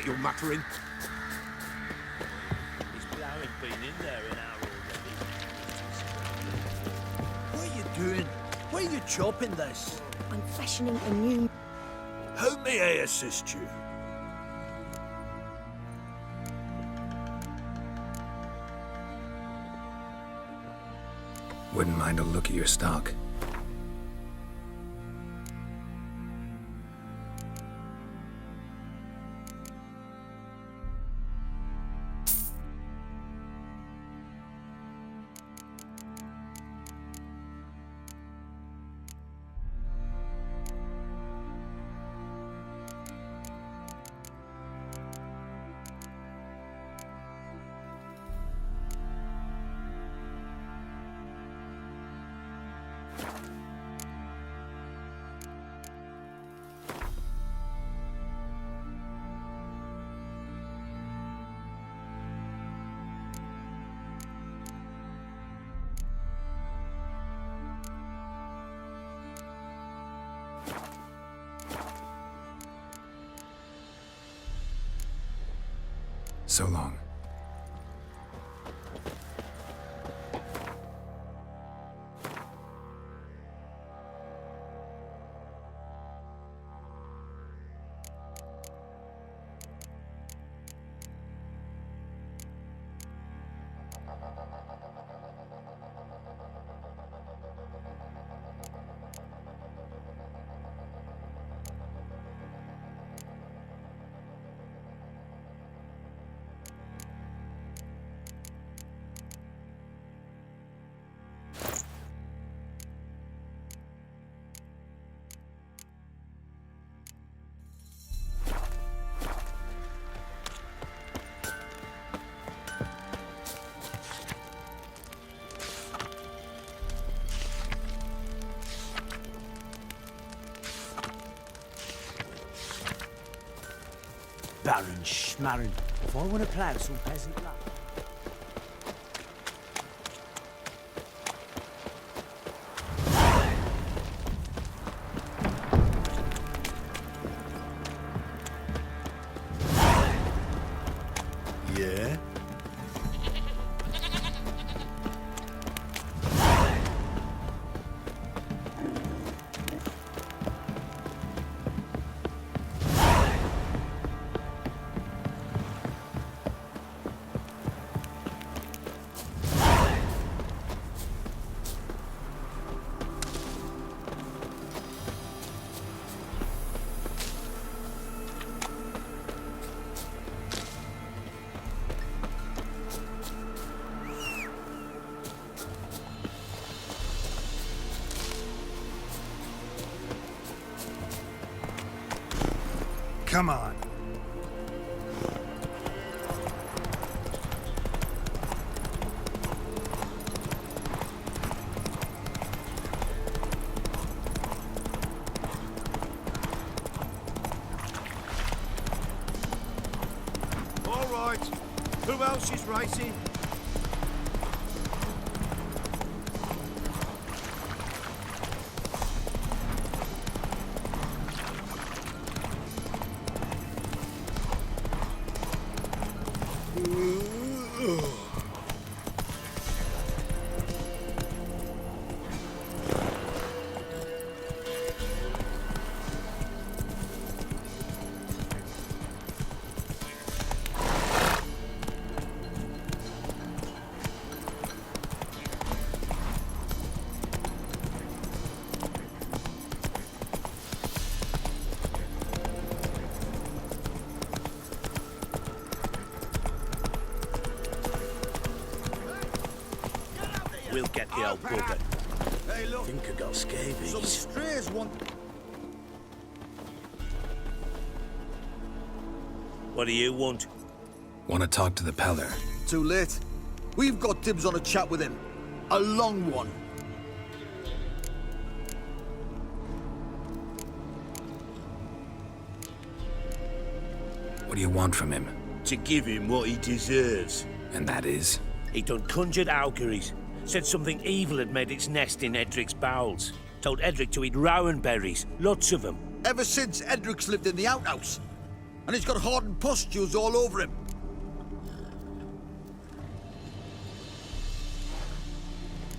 you're muttering? His ploughing been in there an hour already. What are you doing? Why are you chopping this? I'm fashioning a new... How may I assist you? Wouldn't mind a look at your stock. So long. Baron Schmarren. If I want to plough some peasant land. Yeah? Come on. All right. Who else is racing? We'll get the old bugger. Hey, look. Think I got scabies. Some strays want... What do you want? Want to talk to the Peller? Too late. We've got dibs on a chat with him. A long one. What do you want from him? To give him what he deserves. And that is? He done conjured auguries. Said something evil had made its nest in Edric's bowels. Told Edric to eat rowan berries. Lots of them. Ever since Edric's lived in the outhouse. And he's got hardened pustules all over him.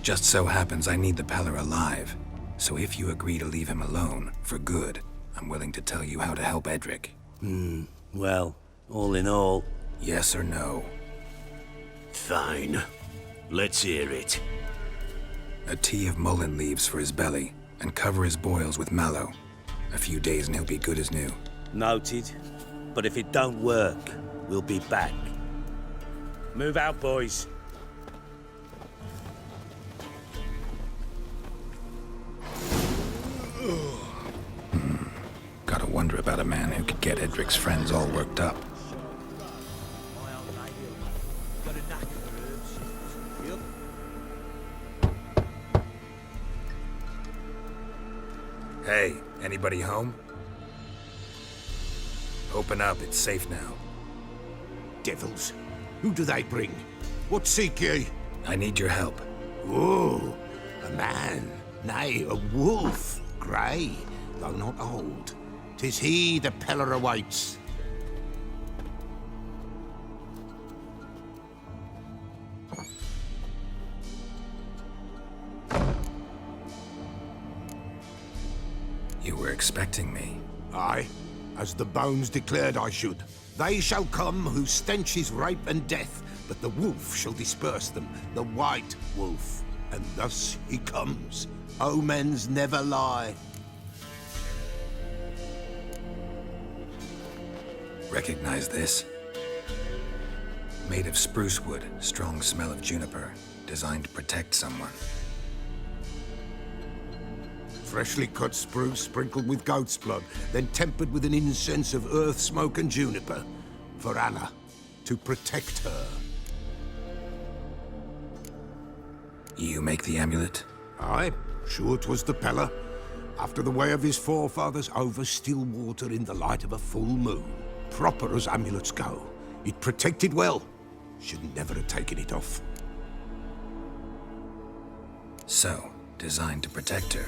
Just so happens I need the Peller alive. So if you agree to leave him alone, for good, I'm willing to tell you how to help Edric. Well, all in all... Yes or no? Fine. Let's hear it. A tea of mullein leaves for his belly, and cover his boils with mallow. A few days and he'll be good as new. Noted. But if it don't work, we'll be back. Move out, boys. Gotta wonder about a man who could get Edric's friends all worked up. Hey, anybody home? Open up, it's safe now. Devils. Who do they bring? What seek ye? I need your help. Oh, a man. Nay, a wolf. Grey, though not old. 'Tis he the Peller awaits. You were expecting me. Aye, as the bones declared I should. They shall come whose stench is rape and death, but the wolf shall disperse them, the white wolf. And thus he comes. Omens never lie. Recognize this? Made of spruce wood, strong smell of juniper, designed to protect someone. Freshly cut spruce sprinkled with goat's blood, then tempered with an incense of earth, smoke and juniper. For Anna, to protect her. You make the amulet? Aye, sure 'twas the Peller. After the way of his forefathers, over still water in the light of a full moon. Proper as amulets go. It protected well. Should never have taken it off. So, designed to protect her.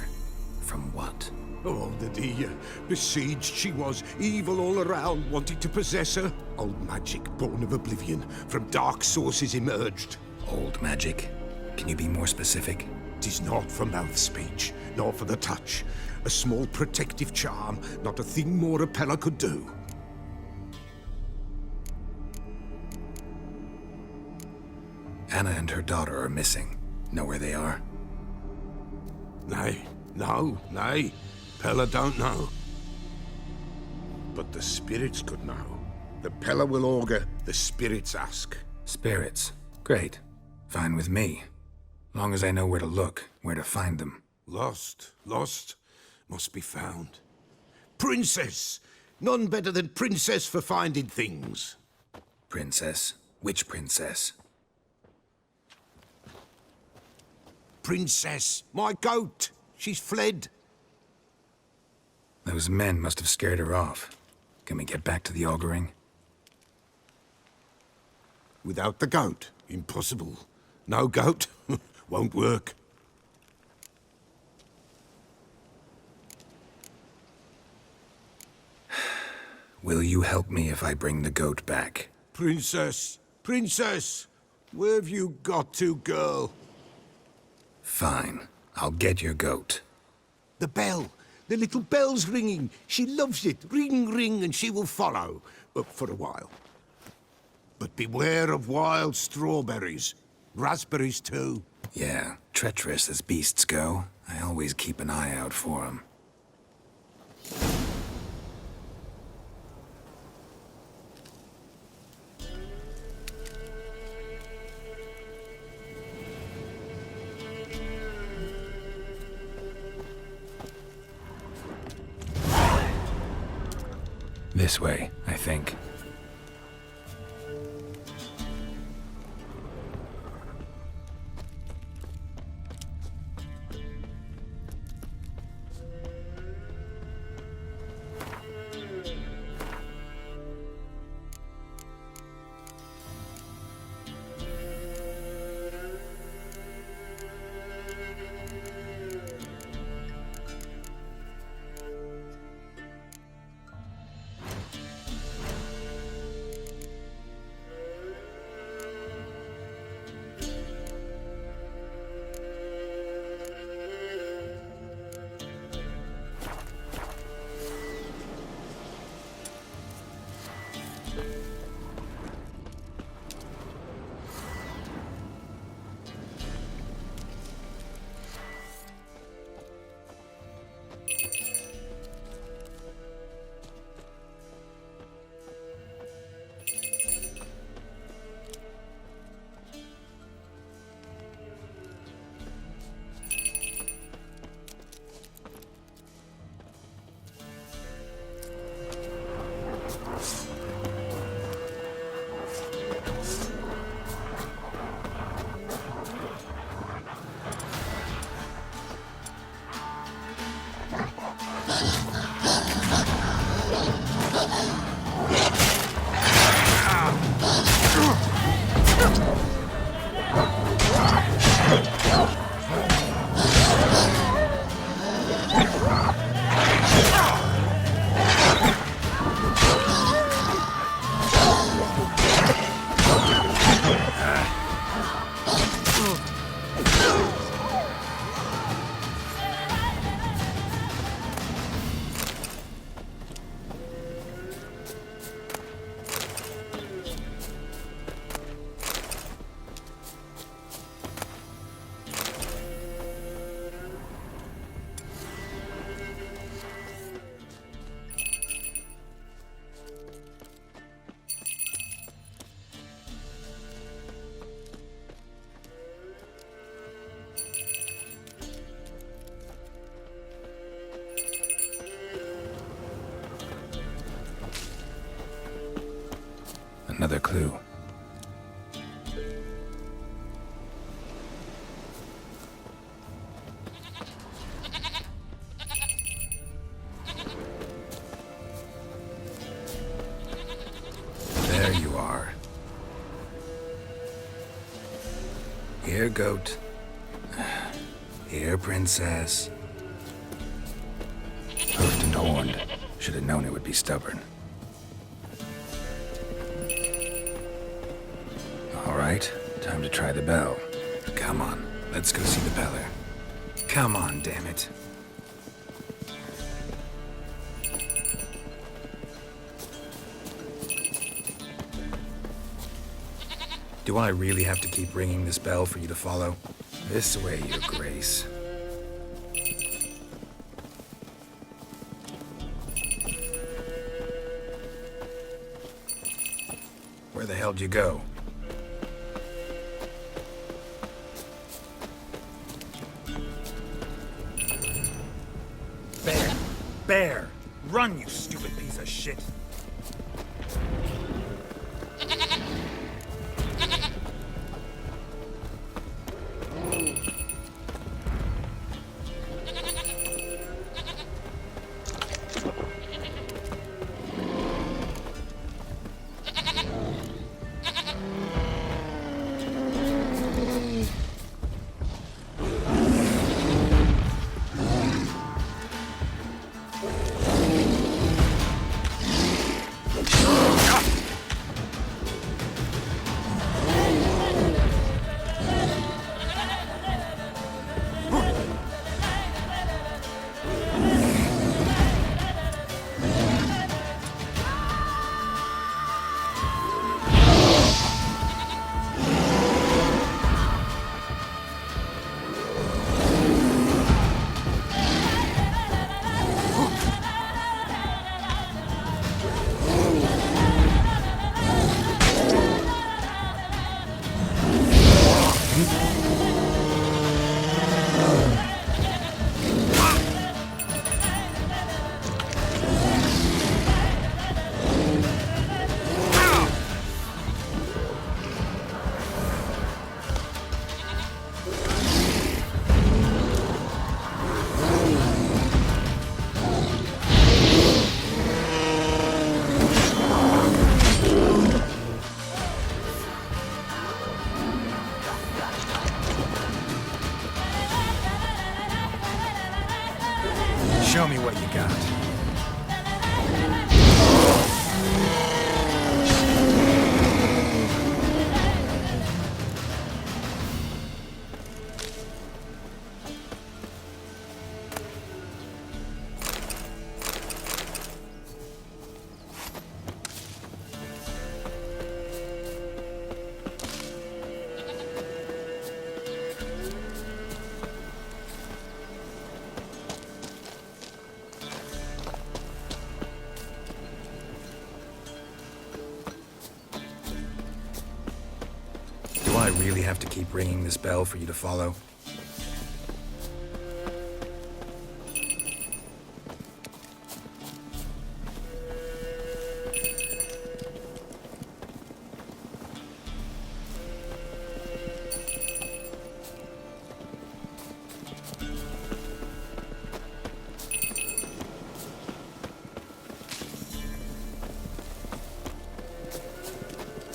From what? Oh, the dear. Besieged she was, evil all around, wanting to possess her. Old magic, born of oblivion, from dark sources emerged. Old magic? Can you be more specific? 'Tis not for mouth speech, nor for the touch. A small protective charm, not a thing more a Peller could do. Anna and her daughter are missing. Know where they are? Nay, nay. Peller don't know. But the spirits could know. The Peller will augur, the spirits ask. Spirits. Great. Fine with me. Long as I know where to look, where to find them. Lost, must be found. Princess! None better than Princess for finding things. Princess? Which princess? Princess, my goat! She's fled. Those men must have scared her off. Can we get back to the auguring? Without the goat, impossible. No goat, won't work. Will you help me if I bring the goat back? Princess, where have you got to, girl? Fine. I'll get your goat. The bell. The little bell's ringing. She loves it. Ring, ring, and she will follow. For a while. But beware of wild strawberries. Raspberries, too. Yeah, treacherous as beasts go. I always keep an eye out for 'em. This way, I think. another clue. There you are. Here, goat. Here, princess. Hoofed and horned. Should have known it would be stubborn. All right, time to try the bell. Come on, let's go see the Peller. Come on, damn it. Do I really have to keep ringing this bell for you to follow? This way, Your Grace. Where the hell'd you go? Bear! Bear! Run, you stupid piece of shit! Show me what you got. Do I really have to keep ringing this bell for you to follow?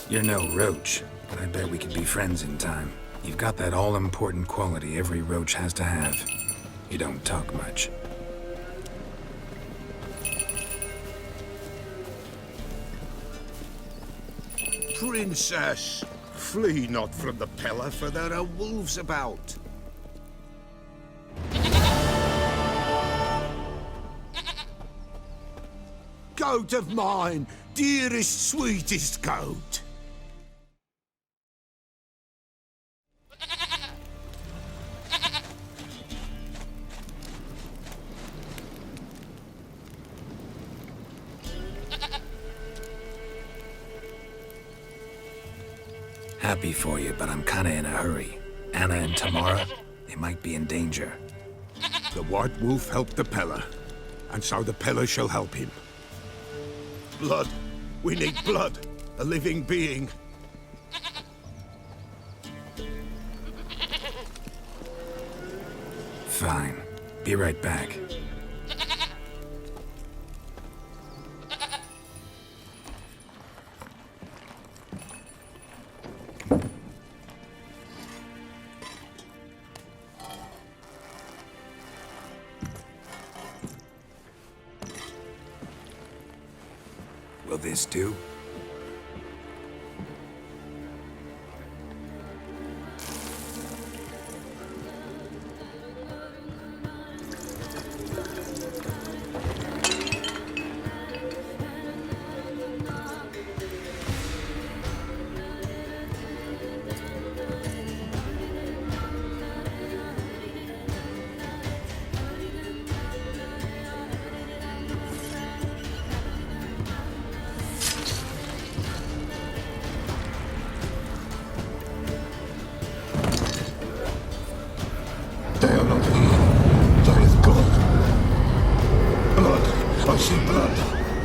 You're no roach, but I bet we could be friends in time. You've got that all-important quality every roach has to have. You don't talk much. Princess, flee not from the Peller, for there are wolves about. Goat of mine, dearest, sweetest goat. Happy for you, but I'm kinda in a hurry. Anna and Tamara, they might be in danger. The White Wolf helped the Peller, and so the Peller shall help him. Blood. We need blood. a living being. Fine. Be right back. Will this do? They are not here. There is blood. Blood. I see blood.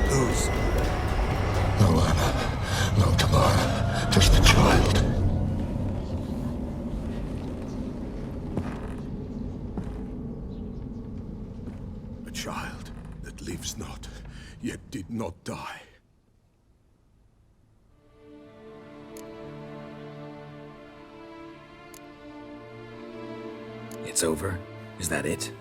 Whose? No, Anna. No, Tamara. Just the child. A child that lives not, yet did not die. It's over? Is that it?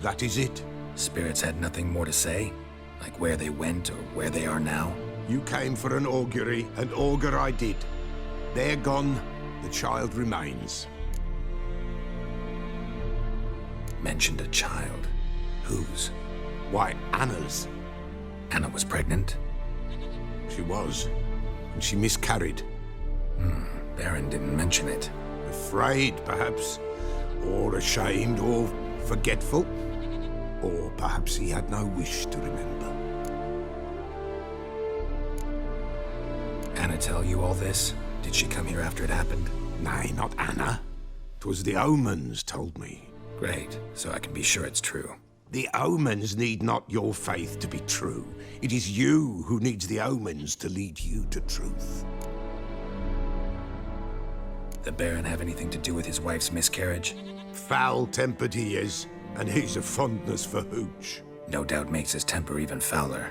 That is it. Spirits had nothing more to say? Like where they went or where they are now? You came for an augury, and augur I did. They're gone, the child remains. Mentioned a child. Whose? Why, Anna's. Anna was pregnant? She was, and she miscarried. Baron didn't mention it. Afraid, perhaps, or ashamed, or forgetful. Or perhaps he had no wish to remember. Anna tell you all this? Did she come here after it happened? Nay, not Anna. 'Twas the omens told me. Great, so I can be sure it's true. The omens need not your faith to be true. It is you who needs the omens to lead you to truth. The Baron have anything to do with his wife's miscarriage? Foul-tempered he is, and he's a fondness for hooch. No doubt makes his temper even fouler.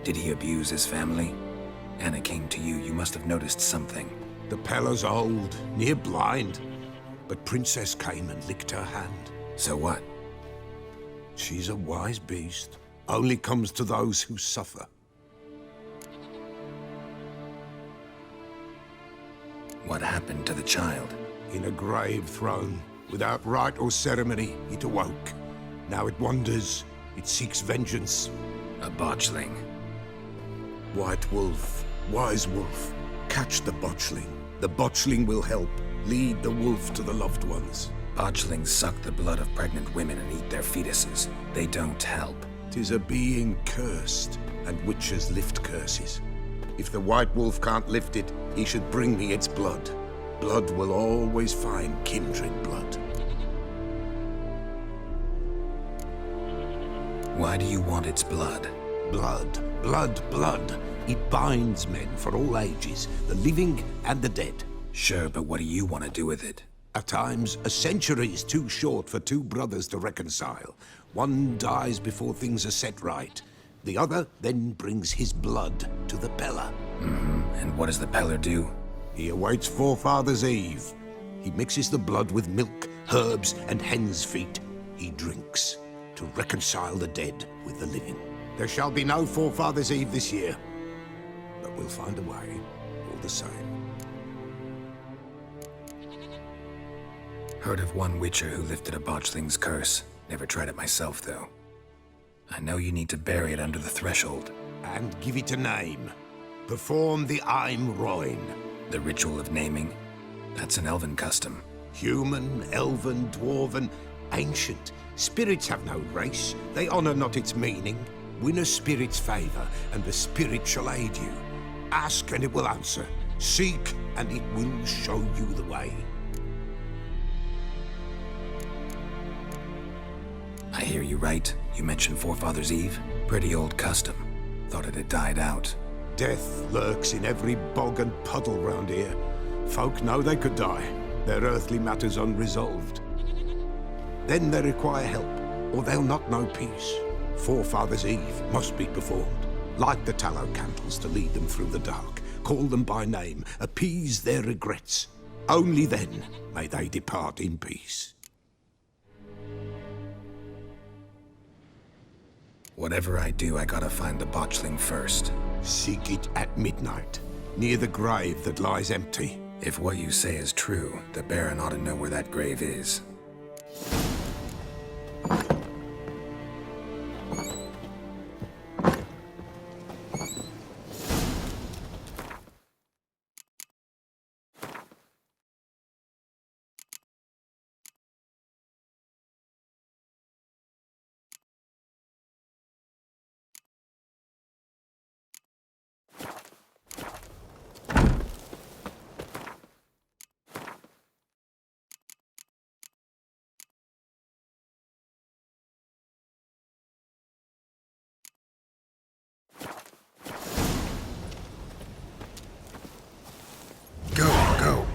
Did he abuse his family? Anna came to you, you must have noticed something. The Pella's old, near blind, but Princess came and licked her hand. So what? She's a wise beast, only comes to those who suffer. What happened to the child? In a grave thrown, without rite or ceremony, it awoke. Now it wanders, it seeks vengeance. A botchling. White wolf, wise wolf, catch the botchling. The botchling will help, lead the wolf to the loved ones. Botchlings suck the blood of pregnant women and eat their fetuses. They don't help. 'Tis a being cursed, and witches lift curses. If the white wolf can't lift it, he should bring me its blood. Blood will always find kindred blood. Why do you want its blood? Blood, blood, blood. It binds men for all ages, the living and the dead. Sure, but what do you want to do with it? At times, a century is too short for two brothers to reconcile. One dies before things are set right. The other then brings his blood to the Pella. And what does the Peller do? He awaits Forefathers' Eve. He mixes the blood with milk, herbs, and hen's feet. He drinks to reconcile the dead with the living. There shall be no Forefathers' Eve this year, but we'll find a way, all the same. Heard of one witcher who lifted a botchling's curse. Never tried it myself, though. I know you need to bury it under the threshold. And give it a name. Perform the Aim Roin. The ritual of naming. That's an elven custom. Human, elven, dwarven, ancient. Spirits have no race. They honor not its meaning. Win a spirit's favor, and the spirit shall aid you. Ask, and it will answer. Seek, and it will show you the way. I hear you right. You mentioned Forefathers' Eve? Pretty old custom. Thought it had died out. Death lurks in every bog and puddle round here. Folk know they could die, their earthly matters unresolved. Then they require help, or they'll not know peace. Forefathers' Eve must be performed. Light the tallow candles to lead them through the dark. Call them by name, appease their regrets. Only then may they depart in peace. Whatever I do, I gotta find the botchling first. Seek it at midnight, near the grave that lies empty. If what you say is true, the Baron ought to know where that grave is. Go!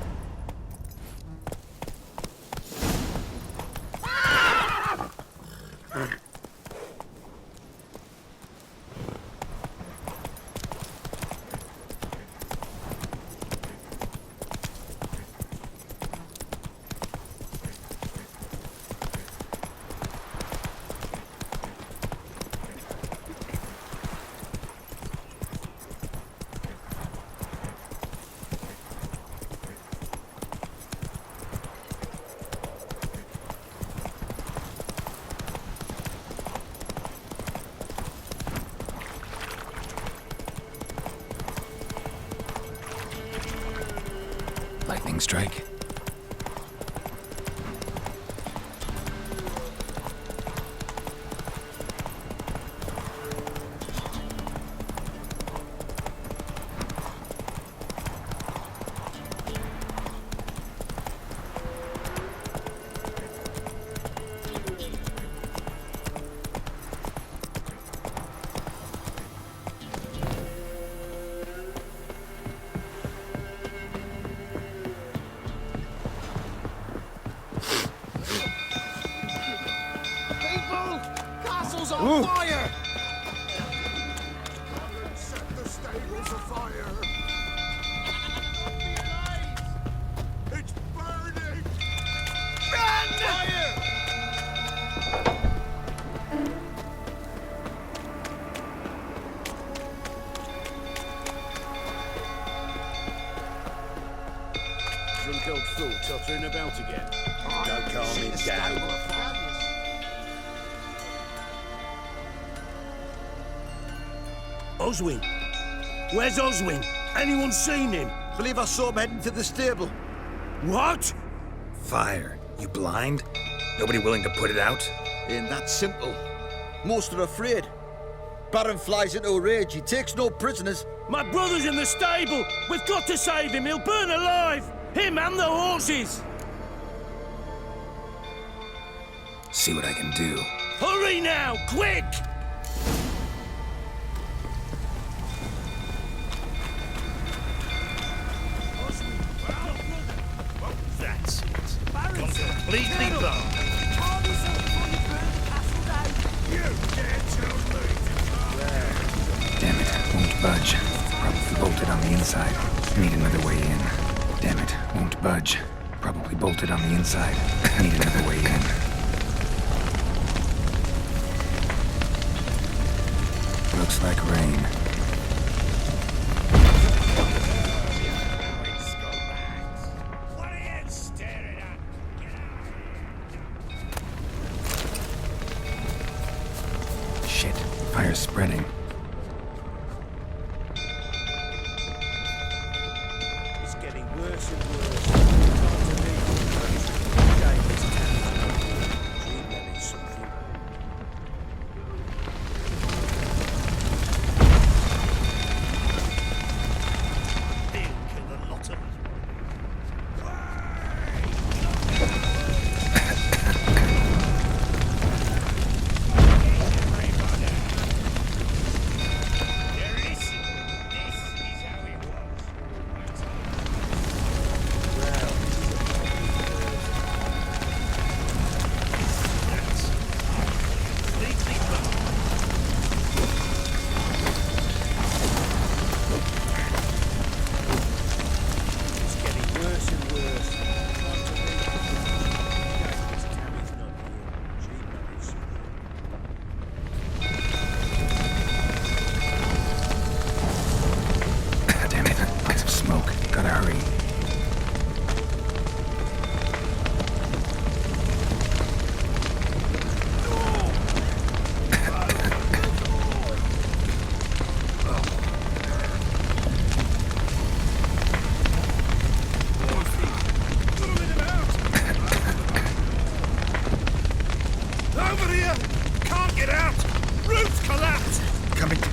Lightning strike. On fire! Set the stables afire! It's burning! Fire! Drunk old fool tottering about again. Don't calm him down. Oswin? Where's Oswin? Anyone seen him? Believe I saw him heading to the stable. What? Fire. You blind? Nobody willing to put it out? Ain't that simple. Most are afraid. Baron flies into a rage. He takes no prisoners. My brother's in the stable! We've got to save him! He'll burn alive! Him and the horses! See what I can do. Hurry now! Quick! That's it. Completely gone. Damn it, won't budge. Probably bolted on the inside. Need another way in. Damn it, won't budge. Probably bolted on the inside. Need another way in. Looks like rain. What are you staring at? Shit, fire's spreading. It's getting worse and worse. Hard to believe. Okay, it's terrible. Dream there is something. He'll kill a lot of us.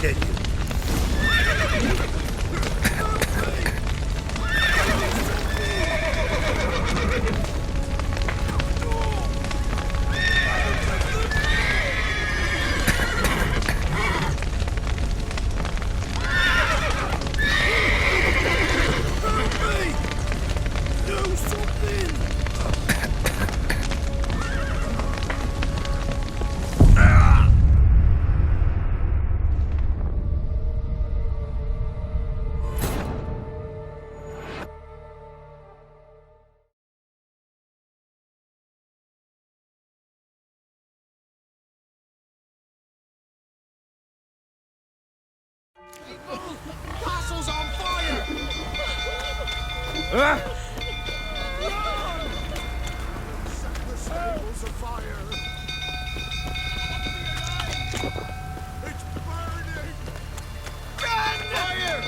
get you. Castle's on fire! Set the stables afire! It's burning! Fire!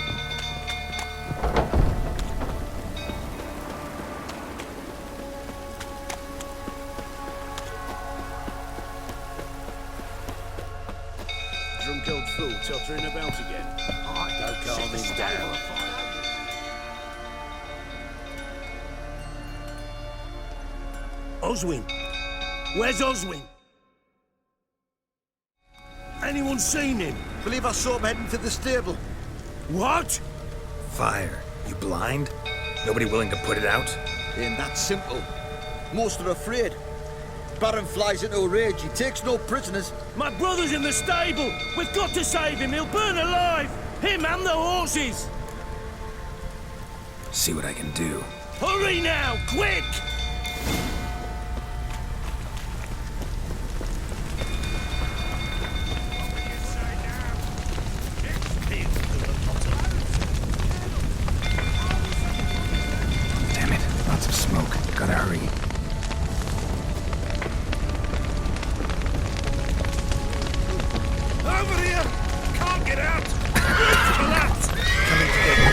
Drunk old fool tottering about again. Don't calm him down. Oswin? Where's Oswin? Anyone seen him? Believe I saw him heading to the stable. What? Fire. You blind? Nobody willing to put it out? Ain't that simple. Most are afraid. Baron flies into a rage. He takes no prisoners. My brother's in the stable! We've got to save him! He'll burn alive! Him and the horses! See what I can do. Hurry now! Quick! Damn it. Lots of smoke. Gotta hurry. Over here! Can't get out! Roof's collapsed! Coming to get you.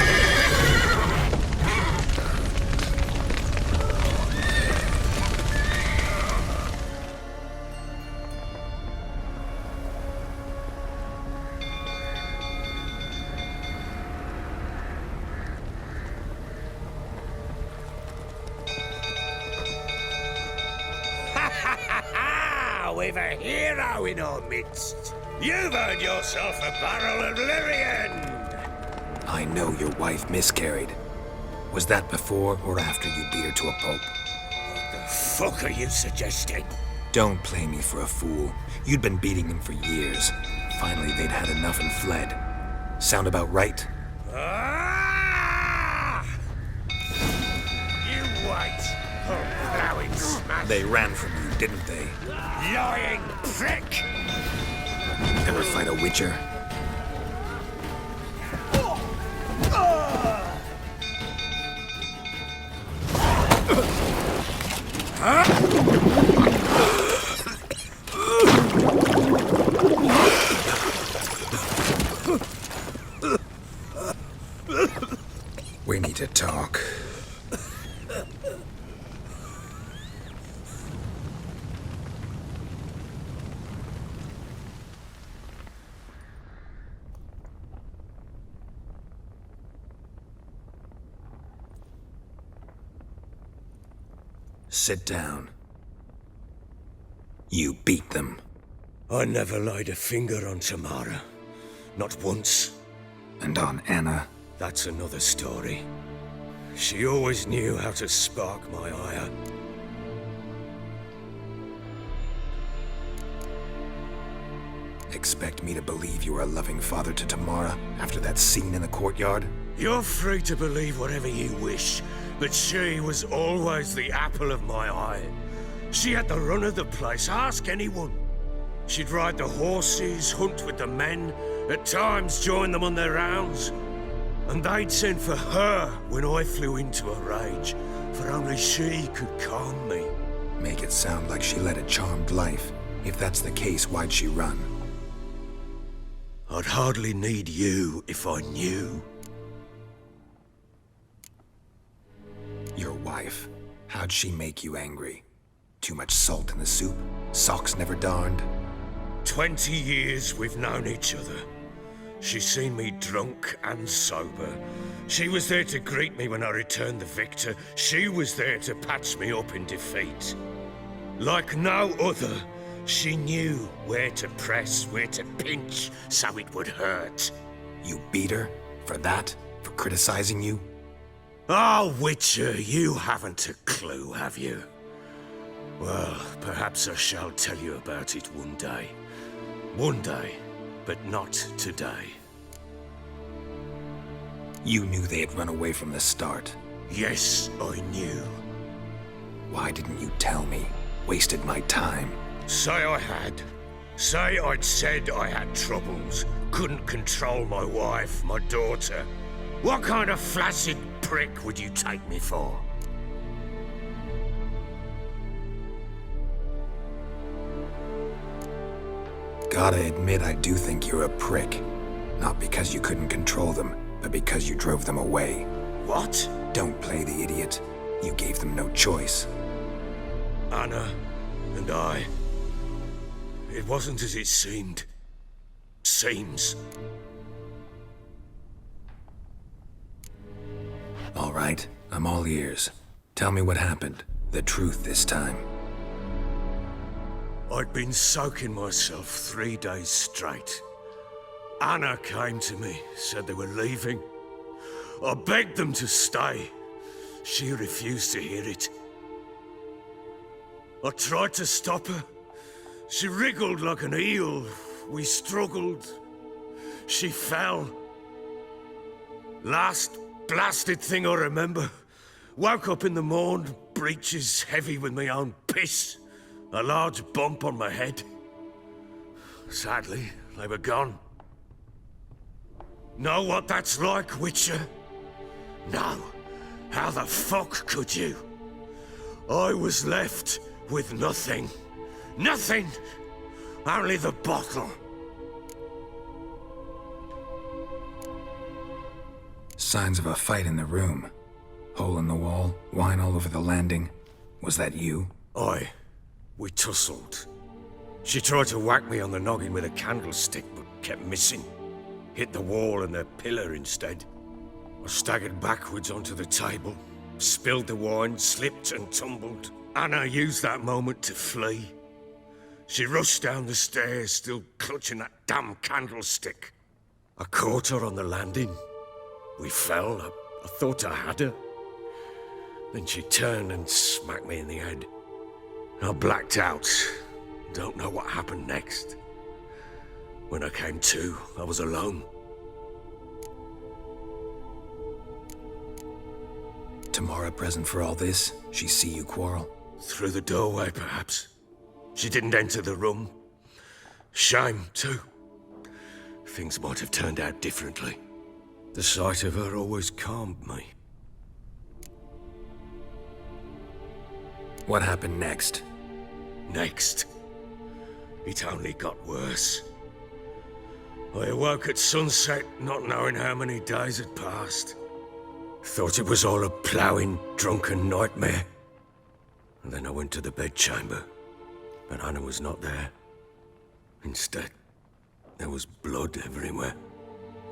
We've a hero in our midst. You've earned yourself a barrel of Lyrian. I know your wife miscarried. Was that before or after you beat her to a pulp? What the fuck are you suggesting? Don't play me for a fool. You'd been beating them for years. Finally, they'd had enough and fled. Sound about right? Ah! You wait, plowing smash. They ran from you, didn't they? Lying prick! Ever fight a witcher? We need to talk. Sit down. You beat them. I never laid a finger on Tamara. Not once. And on Anna. That's another story. She always knew how to spark my ire. Expect me to believe you were a loving father to Tamara after that scene in the courtyard? You're free to believe whatever you wish, but she was always the apple of my eye. She had the run of the place, ask anyone. She'd ride the horses, hunt with the men, at times join them on their rounds. And they'd send for her when I flew into a rage, for only she could calm me. Make it sound like she led a charmed life. If that's the case, why'd she run? I'd hardly need you if I knew. Your wife. How'd she make you angry? Too much salt in the soup? Socks never darned? 20 years we've known each other. She's seen me drunk and sober. She was there to greet me when I returned the victor. She was there to patch me up in defeat. Like no other, she knew where to press, where to pinch, so it would hurt. You beat her? For that? For criticizing you? Oh, Witcher, you haven't a clue, have you? Well, perhaps I shall tell you about it one day. One day, but not today. You knew they had run away from the start. Yes, I knew. Why didn't you tell me? Wasted my time. Say I had. Say I'd said I had troubles. Couldn't control my wife, my daughter. What kind of flaccid prick would you take me for? Gotta admit, I do think you're a prick. Not because you couldn't control them, but because you drove them away. What? Don't play the idiot. You gave them no choice. Anna and I... It wasn't as it seemed. Seems. All right, I'm all ears. Tell me what happened. The truth this time. I'd been soaking myself 3 days straight. Anna came to me, said they were leaving. I begged them to stay. She refused to hear it. I tried to stop her. She wriggled like an eel. We struggled. She fell. Last blasted thing I remember. Woke up in the morn, breeches heavy with my own piss. A large bump on my head. Sadly, they were gone. Know what that's like, Witcher? No. How the fuck could you? I was left with nothing. Nothing! Only the bottle. Signs of a fight in the room. Hole in the wall, wine all over the landing. Was that you? We tussled. She tried to whack me on the noggin with a candlestick, but kept missing. Hit the wall and the pillar instead. I staggered backwards onto the table, spilled the wine, slipped and tumbled. Anna used that moment to flee. She rushed down the stairs, still clutching that damn candlestick. I caught her on the landing. We fell. I thought I had her. Then she turned and smacked me in the head. I blacked out. Don't know what happened next. When I came to, I was alone. Tamara present for all this? She see you quarrel? Through the doorway, perhaps. She didn't enter the room. Shame, too. Things might have turned out differently. The sight of her always calmed me. What happened next? Next, it only got worse. I awoke at sunset, not knowing how many days had passed. Thought it was all a ploughing, drunken nightmare. And then I went to the bedchamber, but Anna was not there. Instead, there was blood everywhere.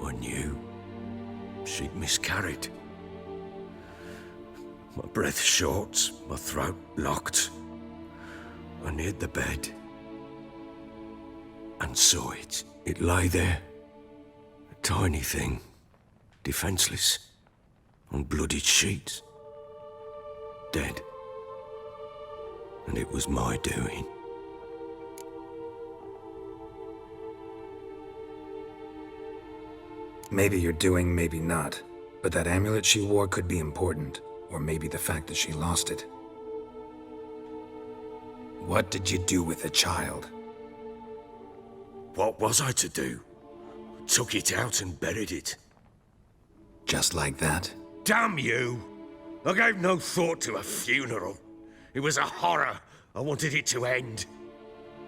I knew she'd miscarried. My breath short, my throat locked. I neared the bed and saw it. It lay there, a tiny thing, defenseless, on bloodied sheets, dead. And it was my doing. Maybe you're doing, maybe not. But that amulet she wore could be important. Or maybe the fact that she lost it. What did you do with the child? What was I to do? Took it out and buried it. Just like that? Damn you! I gave no thought to a funeral. It was a horror. I wanted it to end.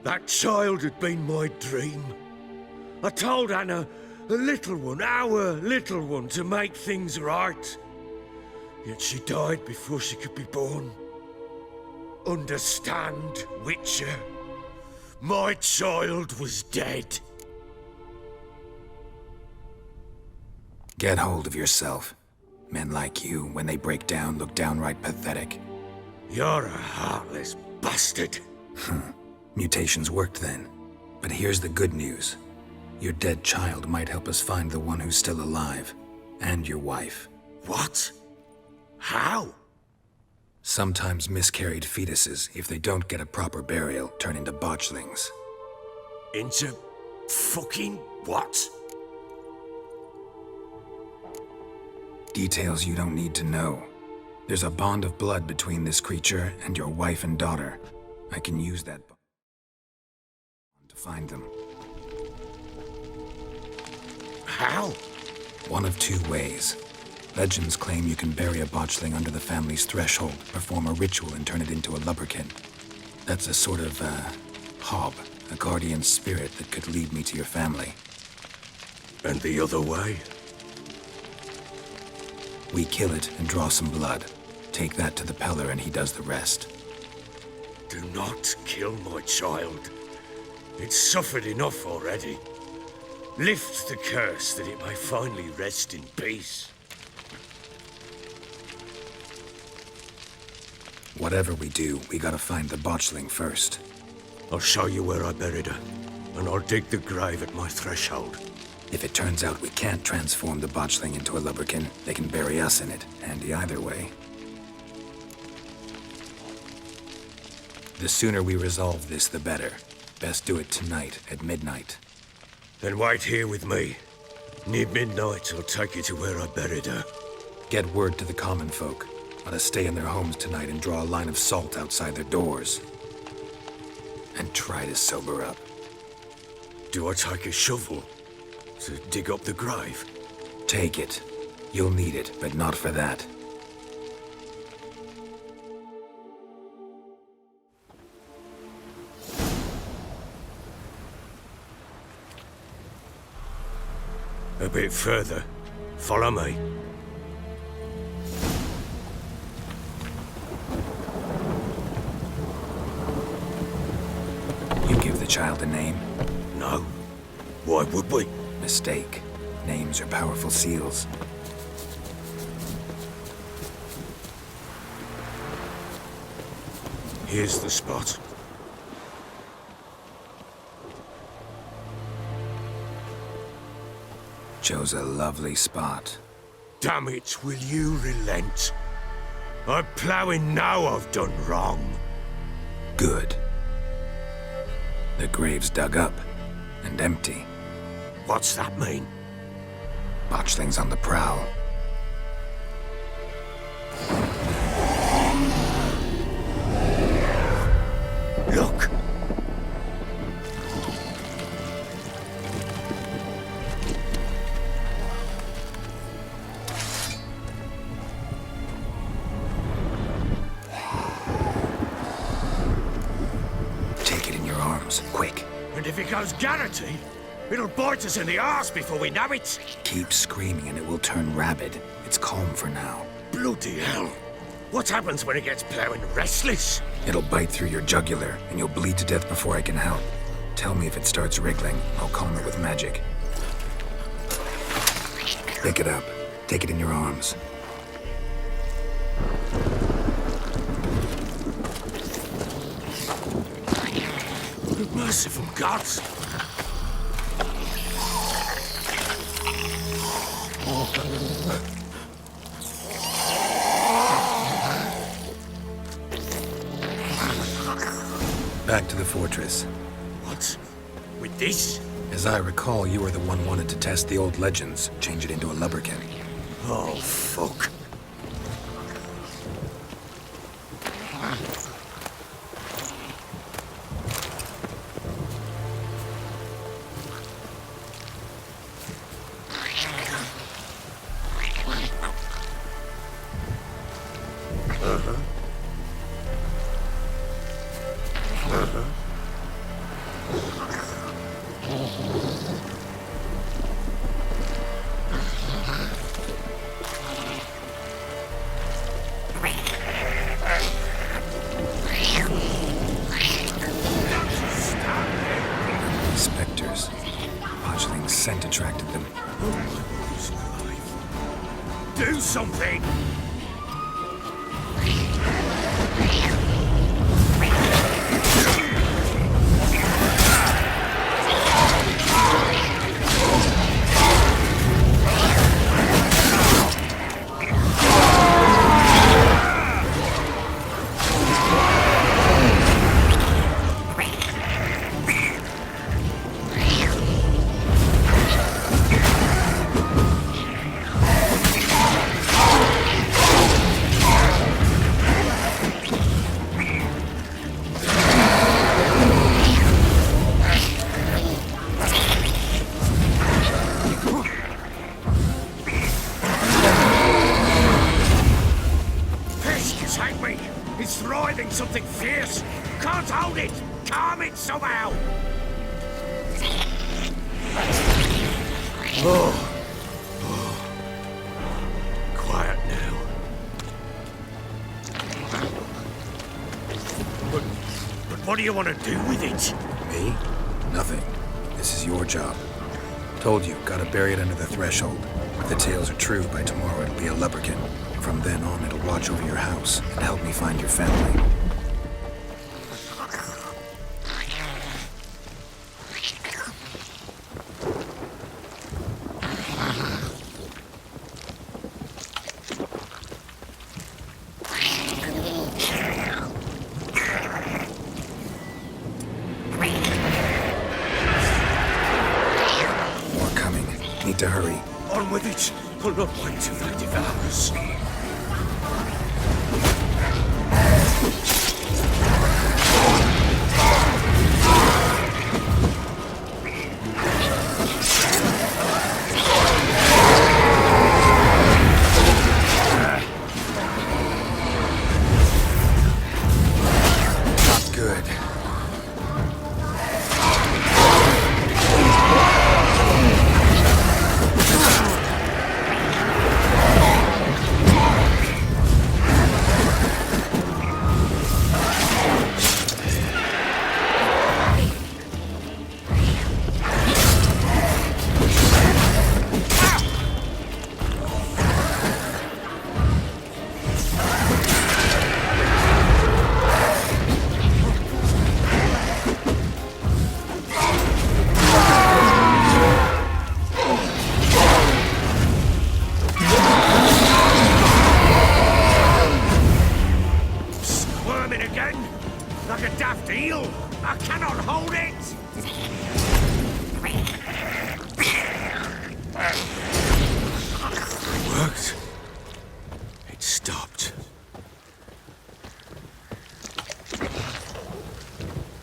That child had been my dream. I told Anna, the little one, our little one, to make things right. Yet she died before she could be born. Understand, Witcher? My child was dead. Get hold of yourself. Men like you, when they break down, look downright pathetic. You're a heartless bastard. Mutations worked then. But here's the good news. Your dead child might help us find the one who's still alive. And your wife. What? How? Sometimes miscarried fetuses, if they don't get a proper burial, turn into botchlings. Into fucking what? Details you don't need to know. There's a bond of blood between this creature and your wife and daughter. I can use that bond to find them. How? One of two ways. Legends claim you can bury a botchling under the family's threshold, perform a ritual, and turn it into a lubberkin. That's a sort of, hob, a guardian spirit that could lead me to your family. And the other way? We kill it and draw some blood. Take that to the Peller and he does the rest. Do not kill my child. It's suffered enough already. Lift the curse that it may finally rest in peace. Whatever we do, we gotta find the botchling first. I'll show you where I buried her, and I'll dig the grave at my threshold. If it turns out we can't transform the botchling into a lubberkin, they can bury us in it. Handy either way. The sooner we resolve this, the better. Best do it tonight, at midnight. Then wait here with me. Near midnight, I'll take you to where I buried her. Get word to the common folk. Let us stay in their homes tonight and draw a line of salt outside their doors. And try to sober up. Do I take a shovel to dig up the grave? Take it. You'll need it, but not for that. A bit further. Follow me. You give the child a name? No. Why would we? Mistake. Names are powerful seals. Here's the spot. Chose a lovely spot. Damn it, will you relent? I'm ploughing now I've done wrong. Good. The grave's dug up and empty. What's that mean? Botchling's on the prowl. Look! Take it in your arms, quick. And if it goes Garrity, it'll bite us in the arse before we know it. Keep screaming and it will turn rabid. It's calm for now. Bloody hell. What happens when it gets ploughing restless? It'll bite through your jugular and you'll bleed to death before I can help. Tell me if it starts wriggling. I'll calm it with magic. Pick it up. Take it in your arms. Merciful gods! Back to the fortress. What? With this? As I recall, you were the one wanted to test the old legends, change it into a lubberkin. Oh, fuck. Spectres. Botchling's scent attracted them. Who's alive? Take me! It's thriving something fierce! Can't hold it! Calm it somehow! Quiet now. But what do you want to do with it? Me? Nothing. This is your job. Told you, gotta bury it under the threshold. If the tales are true, by tomorrow it'll be a lubberkin. From then on, it'll watch over your house and help me find your family. More coming. Need to hurry. On with it! I'll not wait till they devour us. Not good. Squirming again? Like a daft eel? I cannot hold it! It worked. It stopped.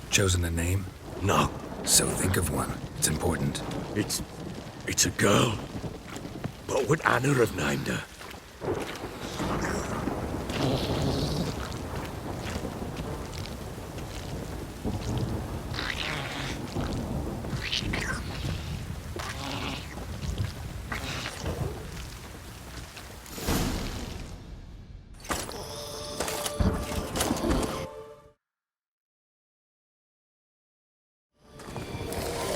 Chosen a name? No, So think of one. It's important. it's a girl. What would Anna have named her?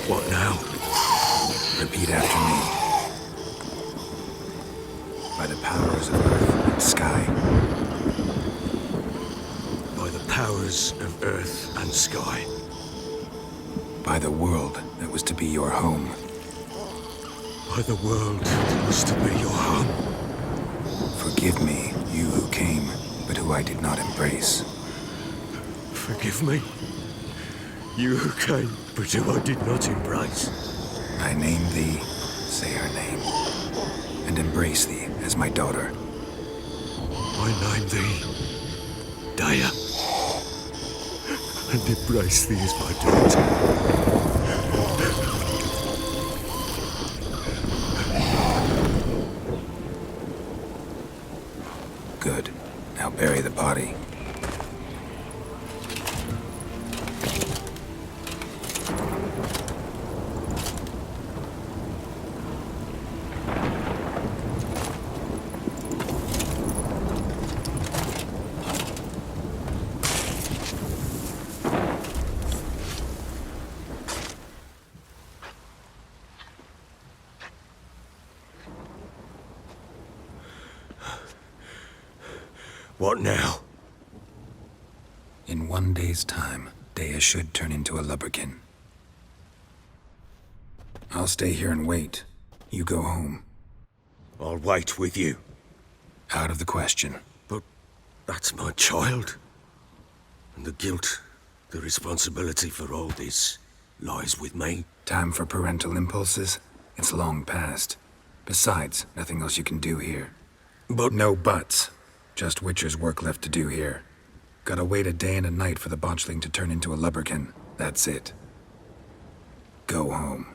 What now? Repeat after me. By the powers of earth and sky. By the powers of earth and sky. By the world that was to be your home. By the world that was to be your home. Forgive me, you who came, but who I did not embrace. Forgive me. You who came, but who I did not embrace. I name thee, say her name, and embrace thee as my daughter. I name thee Daya, and embrace thee as my daughter. Good. Now bury the body. What now? In 1 day's time, Dea should turn into a lubberkin. I'll stay here and wait. You go home. I'll wait with you. Out of the question. But that's my child. And the guilt, the responsibility for all this lies with me. Time for parental impulses? It's long past. Besides, nothing else you can do here. But No buts. Just Witcher's work left to do here. Gotta wait a day and a night for the botchling to turn into a lubberkin. That's it. Go home.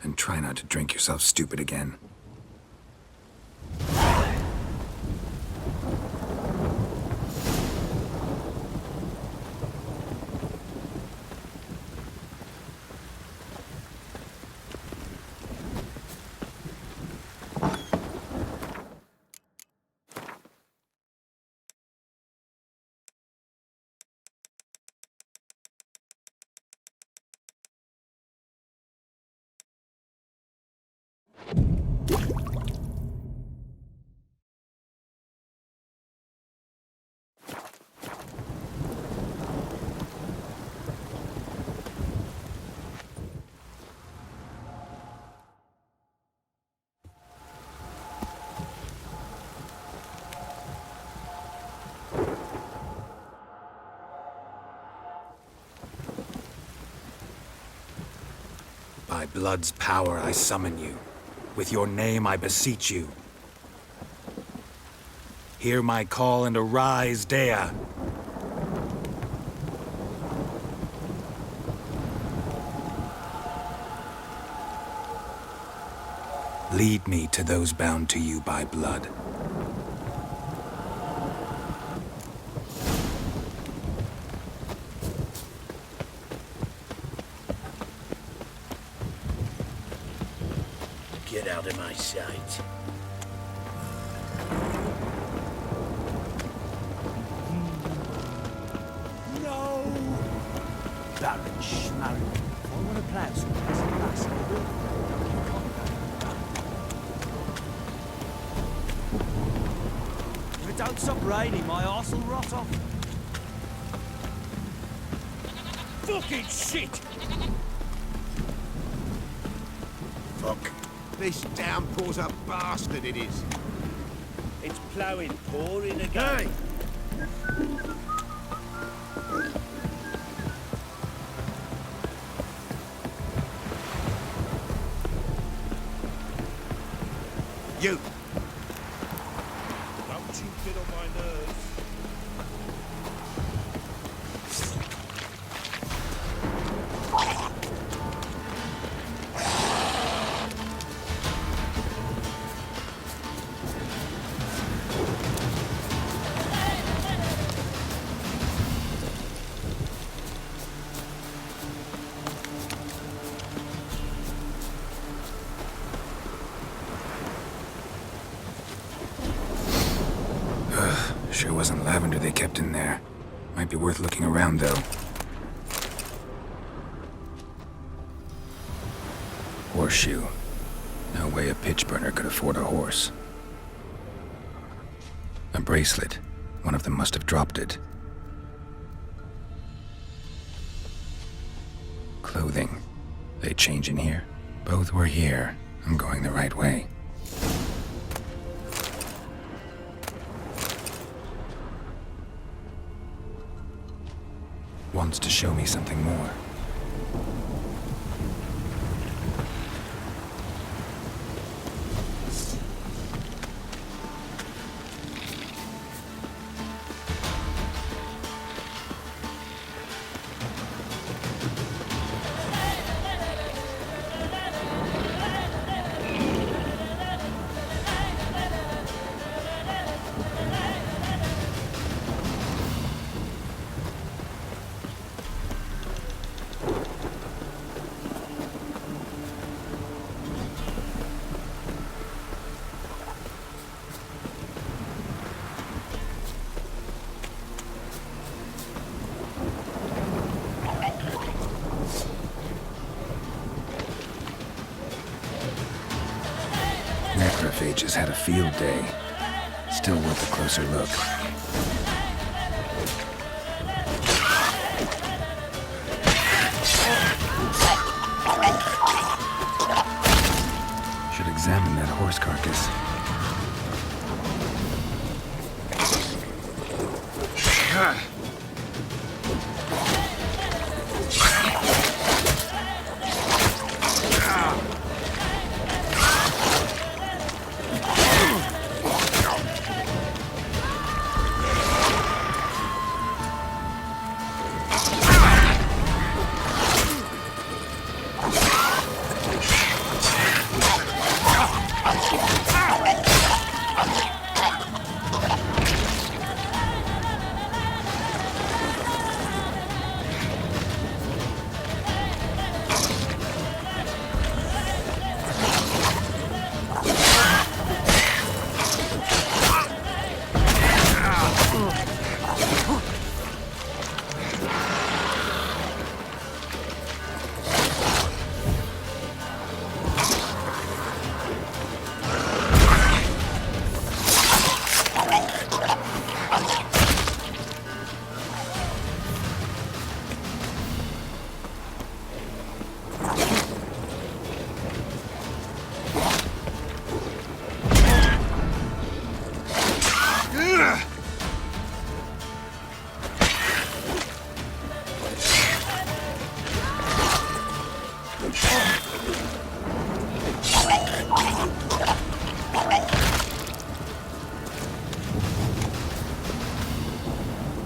And try not to drink yourself stupid again. By blood's power I summon you. With your name I beseech you. Hear my call and arise, Dea. Lead me to those bound to you by blood. Get out of my sight. No! Baron Schmarren. I want to plow some grass. If it don't stop raining, my arse will rot off. Fucking shit! Fuck. This downpour's a bastard, it is. It's ploughing, pouring again. You. Don't you get on my nerves. Sure wasn't lavender they kept in there. Might be worth looking around, though. Horseshoe. No way a pitch burner could afford a horse. A bracelet. One of them must have dropped it. Clothing. They change in here? Both were here. I'm going the right way. Wants to show me something more. Necrophages had a field day. Still worth a closer look.